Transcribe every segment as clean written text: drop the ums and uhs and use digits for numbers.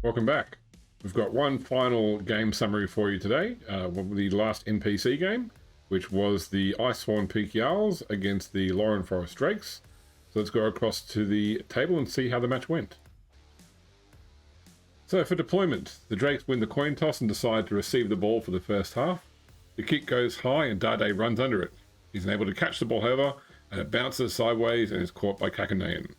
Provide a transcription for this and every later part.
Welcome back. We've got one final game summary for you today. The last NPC game, which was the Icehorn Peak Jarls against the Loren Forest Drakes. So let's go across to the table and see how the match went. So for deployment, the Drakes win the coin toss and decide to receive the ball for the first half. The kick goes high and Dade runs under it. He's unable to catch the ball, however, and it bounces sideways and is caught by Kakanayan.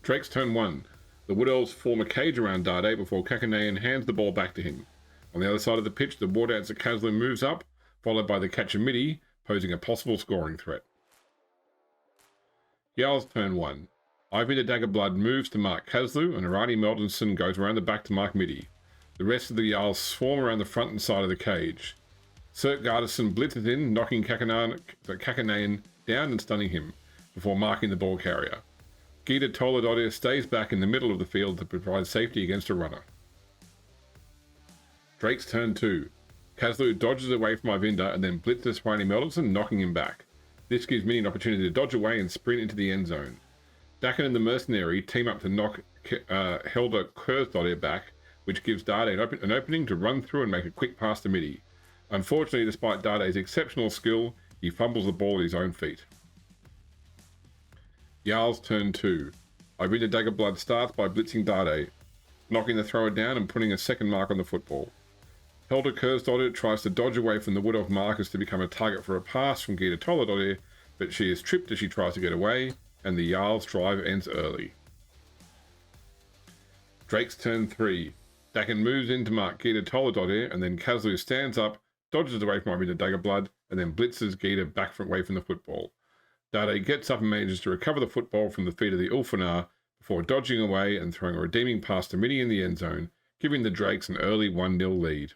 Drakes turn 1. The Wood Elves form a cage around Dade before Kakanayan hands the ball back to him. On the other side of the pitch, the war dancer Kazlu moves up, followed by the catcher Midi, posing a possible scoring threat. Jarls turn 1. Ivy the Daggerblood moves to mark Kazlu, and Arani Meldenson goes around the back to mark Midi. The rest of the Jarls swarm around the front and side of the cage. Surt Gardason blitzes in, knocking Kakanayan down and stunning him, before marking the ball carrier. Gita Toladodir stays back in the middle of the field to provide safety against a runner. Drakes turn 2. Kazlu dodges away from Ivinda and then blitzes Arani Meldenson, knocking him back. This gives Midi an opportunity to dodge away and sprint into the end zone. Dakin and the Mercenary team up to knock Helder Kurzdodir back, which gives Dade an opening to run through and make a quick pass to Midi. Unfortunately, despite Dade's exceptional skill, he fumbles the ball at his own feet. Jarls turn 2. Ivinda Daggerblood starts by blitzing Dade, knocking the thrower down and putting a second mark on the football. Helder Kurzdodir tries to dodge away from the Wood Elf markers to become a target for a pass from Gita Toladodir, but she is tripped as she tries to get away, and the Jarls drive ends early. Drakes turn 3. Dakin moves in to mark Gita Toladodir, and then Kazlu stands up, dodges away from Ivinda Daggerblood, and then blitzes Gita back away from the football. Dade gets up and manages to recover the football from the feet of the Ulfanar before dodging away and throwing a redeeming pass to Midi in the end zone, giving the Drakes an early 1-0 lead.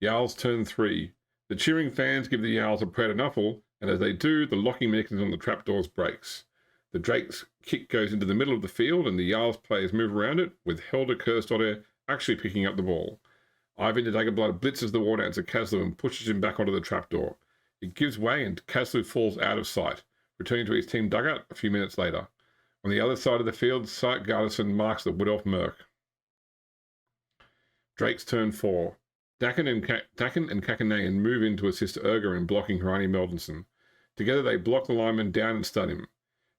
Jarls turn 3. The cheering fans give the Jarls a prayer to Nuffle, and as they do, the locking mechanism on the trapdoors breaks. The Drakes' kick goes into the middle of the field, and the Jarls players move around it, with Helder Kurzdodir actually picking up the ball. Ivan the Daggerblood blitzes the war dancer Kazlu and pushes him back onto the trapdoor. It gives way and Kazlu falls out of sight, returning to his team dugout a few minutes later. On the other side of the field, Surt Gardason marks the Wood Elf Merc. Drakes turn 4. Dakin and Kakanayan move in to assist Urga in blocking Arani Meldenson. Together they block the lineman down and stun him.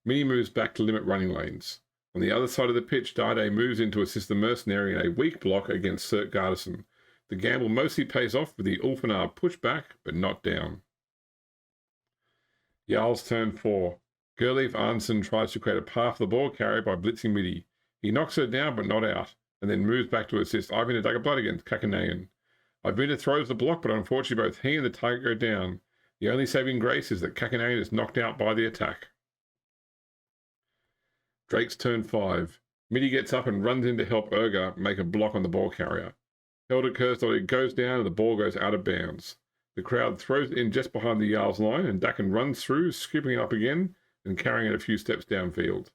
Mini moves back to limit running lanes. On the other side of the pitch, Dade moves in to assist the Mercenary in a weak block against Surt Gardason. The gamble mostly pays off with the Ulfanar pushed back, but not down. Jarls turn 4. Gerleif Arnson tries to create a path for the ball carrier by blitzing Midi. He knocks her down but not out, and then moves back to assist Ivinda Daggerblood against Kakanayan. Ivinda throws the block, but unfortunately both he and the target go down. The only saving grace is that Kakanayan is knocked out by the attack. Drakes turn 5. Midi gets up and runs in to help Urga make a block on the ball carrier. Helder Kurzdodir goes down and the ball goes out of bounds. The crowd throws it in just behind the Jarls line, and Dakin runs through, scooping it up again and carrying it a few steps downfield.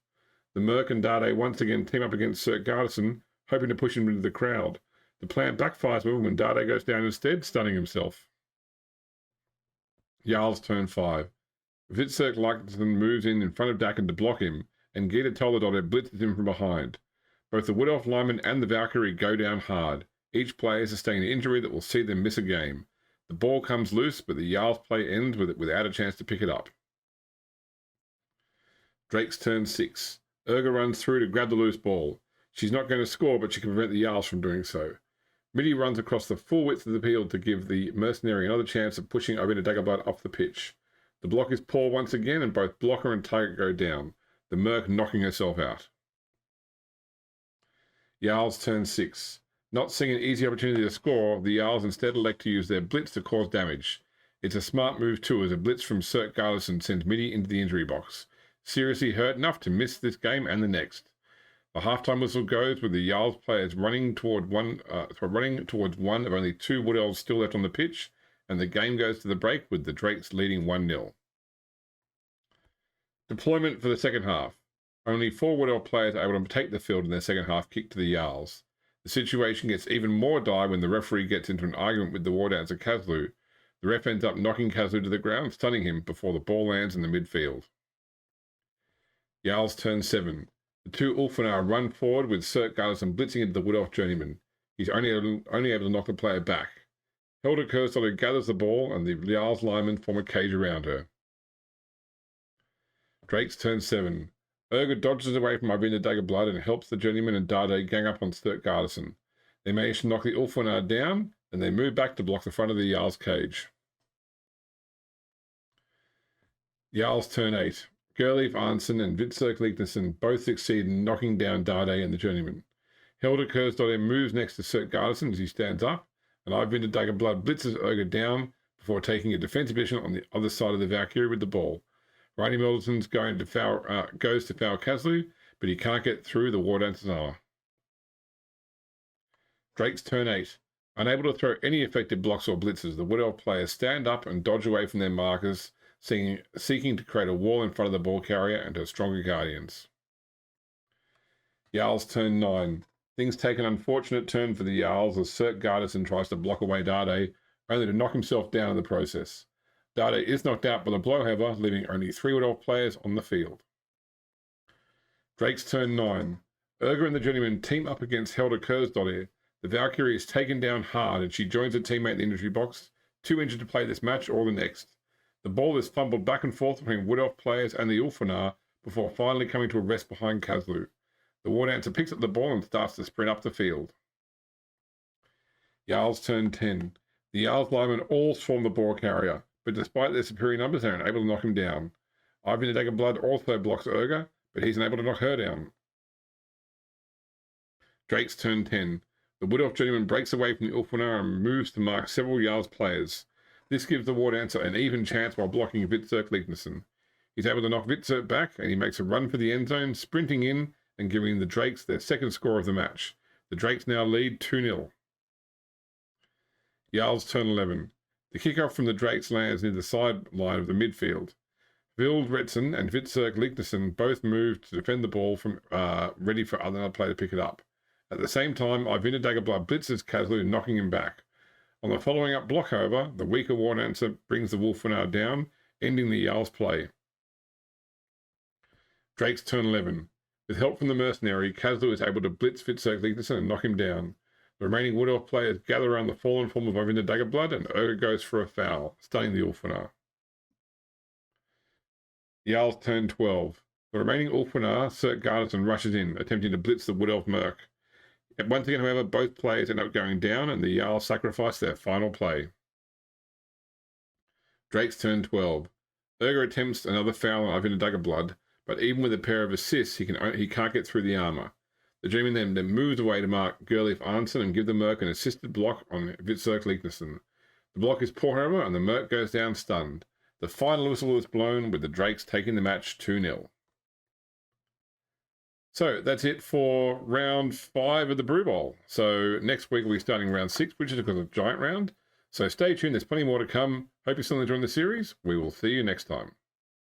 The Merc and Dade once again team up against Surt Gardason, hoping to push him into the crowd. The plan backfires with him when Dade goes down instead, stunning himself. Jarls turn 5. Vitsirk Larkinson moves in front of Dakin to block him, and Gita Toladodir blitzes him from behind. Both the Wood Elf lineman and the Valkyrie go down hard. Each player sustains an injury that will see them miss a game. The ball comes loose, but the Jarls play ends with it without a chance to pick it up. Drakes turn 6. Urga runs through to grab the loose ball. She's not going to score, but she can prevent the Jarls from doing so. Midi runs across the full width of the field to give the Mercenary another chance of pushing Ivinda Daggerblood off the pitch. The block is poor once again, and both blocker and target go down, the Merc knocking herself out. Jarls turn 6. Not seeing an easy opportunity to score, the Jarls instead elect to use their blitz to cause damage. It's a smart move too, as a blitz from Surt Gardason sends Midi into the injury box. Seriously hurt enough to miss this game and the next. The halftime whistle goes with the Jarls players running towards one of only 2 Wood Elves still left on the pitch, and the game goes to the break with the Drakes leading 1-0. Deployment for the second half. Only 4 Wood Elf players are able to take the field in their second half kick to the Jarls. The situation gets even more dire when the referee gets into an argument with the war dancer Kazlu. The ref ends up knocking Kazlu to the ground, stunning him before the ball lands in the midfield. Jarls turn 7. The two Ulfanar run forward with Cert Garrison blitzing into the Wood Elf journeyman. He's only able to knock the player back. Hilda Kursdottir gathers the ball and the Jarl's linemen form a cage around her. Drake's turn 7. Urga dodges away from Arvinda Daggerblood and helps the journeyman and Dade gang up on Cert Garrison. They manage to knock the Ulfanar down, and they move back to block the front of the Jarl's cage. Jarl's turn 8. Gerleif Arnson and Vitzerk Lignesson both succeed in knocking down Dade and the journeyman. Hilda Kursdottir moves next to Cert Garrison as he stands up, and Arvinda Daggerblood blitzes Urga down before taking a defensive position on the other side of the Valkyrie with the ball. Ronnie Middleton's goes to foul Kaslu, but he can't get through the War Dancer's armor. Drake's turn 8. Unable to throw any effective blocks or blitzes, the Wood Elf players stand up and dodge away from their markers, seeking to create a wall in front of the ball carrier and her stronger guardians. Jarl's turn 9. Things take an unfortunate turn for the Jarls as Cert Garrison tries to block away Dade, only to knock himself down in the process. Dade is knocked out by the blow, however, leaving only 3 Wood Elf players on the field. Drake's turn 9. Urga and the journeyman team up against Hilda Kursdottir. The Valkyrie is taken down hard and she joins her teammate in the injury box, too injured to play this match or the next. The ball is fumbled back and forth between Wood Elf players and the Ulfanar before finally coming to a rest behind Kaslu. The War Dancer picks up the ball and starts to sprint up the field. Jarl's turn 10. The Jarl's linemen all swarm the ball carrier, but despite their superior numbers, they are unable to knock him down. Arvinda Daggerblood also blocks Urga, but he's unable to knock her down. Drake's turn 10. The Wood Elf journeyman breaks away from the Ulfanar and moves to mark several Jarl's players. This gives the War Dancer an even chance while blocking Vitzerk Lignesson. He's able to knock Vitzerk back, and he makes a run for the end zone, sprinting in and giving the Drakes their second score of the match. The Drakes now lead 2-0. Jarl's turn 11. The kickoff from the Drakes lands near the sideline of the midfield. Vild Retson and Vitzerk Lignesson both move to defend the ball from ready for another player to pick it up. At the same time, Arvinda Daggerblood blitzes Kaslu, knocking him back. On the following up block, however, the weaker War Dancer brings the Ulfanar down, ending the Jarl's play. Drake's turn 11. With help from the mercenary, Kaslu is able to blitz Vitzerk Lignesson and knock him down. The remaining Wood Elf players gather around the fallen form of Arvinda Daggerblood, and Urga goes for a foul, stunning the Ulfanar. Jarl's turn 12. The remaining Ulfanar, Cert Garrison, rushes in, attempting to blitz the Wood Elf merc. Once again, however, both players end up going down, and the Jarls sacrifice their final play. Drake's turn 12. Urga attempts another foul on Arvinda Daggerblood, but even with a pair of assists, he can't get through the armor. The journeyman then moves away to mark Gerleif Arnson and give the merc an assisted block on Vitzerk Lignesson. The block is poor, however, and the merc goes down stunned. The final whistle is blown, with the Drakes taking the match 2-0. So that's it for round 5 of the Brew Bowl. So next week we'll be starting round 6, which is a giant round. So stay tuned, there's plenty more to come. Hope you're still enjoying the series. We will see you next time.